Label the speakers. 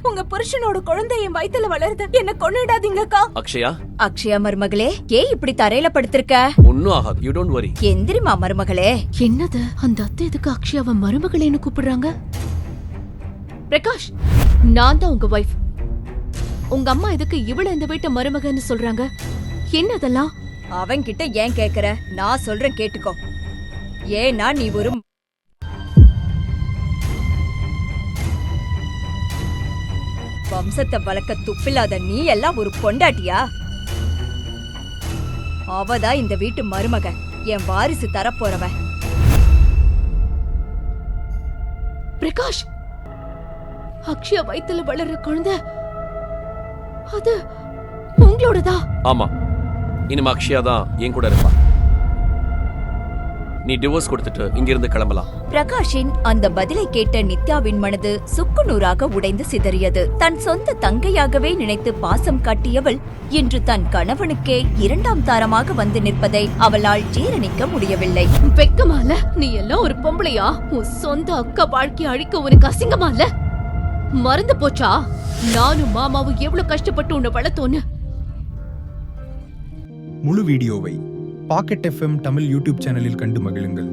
Speaker 1: உங்க புருஷனோட குழந்தை என் வயித்துல வளருது, என்ன கொன்னுடாதீங்கக்கா.
Speaker 2: அக்ஷயா,
Speaker 3: அக்ஷயா மருமகளே, ஏன் இப்படி தரையில படுத்திருக்க?
Speaker 2: ஒன்னும் ஆகாது, யூ டோன்ட் வரி.
Speaker 3: எந்திரிமா மருமகளே.
Speaker 1: என்னது, அந்த அத்தை எதுக்கு அக்ஷயாவை மருமகளேன்னு கூப்பிடுறாங்க? பிரகாஷ், நான் தான் உங்க வைஃப். உங்க அம்மா எதுக்கு இவள இந்த வீட்டு மருமகன்னு சொல்றாங்க? என்னதெல்லாம்?
Speaker 3: அவன்கிட்ட ஏன் கேக்குற? நான் சொல்றேன் கேட்டுக்கோ. ஏன்னா நீ ஒரு வம்சத்தை வளர்க்க துப்பில்லாத நீ எல்லாம் ஒரு பொண்டாட்டியா? அவதான் இந்த வீட்டு மருமக, என் வாரிசு தரப்போறவ.
Speaker 1: பிரகாஷ், அக்ஷயா வயித்துல வளர்ற குழந்தை அது உங்களோடதா?
Speaker 2: ஆமா, இனிமே அக்ஷயா தான் என் கூட இருப்பா. நீ டிவோர்ஸ் கொடுத்துட்டு இங்கிருந்து கிளம்பலாம்.
Speaker 3: பிரகாஷின் அந்த பதிலை கேட்ட நித்யாவின் மனது சுக்குநூறாக உடைந்து சிதறியது. தன் சொந்த தங்கையாகவே நினைத்து பாசம் காட்டியவள் இன்று தன் கணவனுக்கே இரண்டாம் தாரமாக வந்து நிற்பதை அவளால் ஜீரணிக்க முடியவில்லை.
Speaker 1: வெக்கமால? நீ எல்லாம் ஒரு பொம்பளையா? உன் சொந்த அக்கா வாழ்க்கையை அழிக்க உனக்கு அசிங்கமா இல்ல? மறந்து போச்சா நானும் மாமாவும் எவ்வளவு கஷ்டப்பட்டு உன்னை வளர்த்தோன்னு?
Speaker 4: முழு வீடியோவை பாக்கெட் FM தமிழ் யூடியூப் சேனலில் கண்டு மகிழுங்கள்.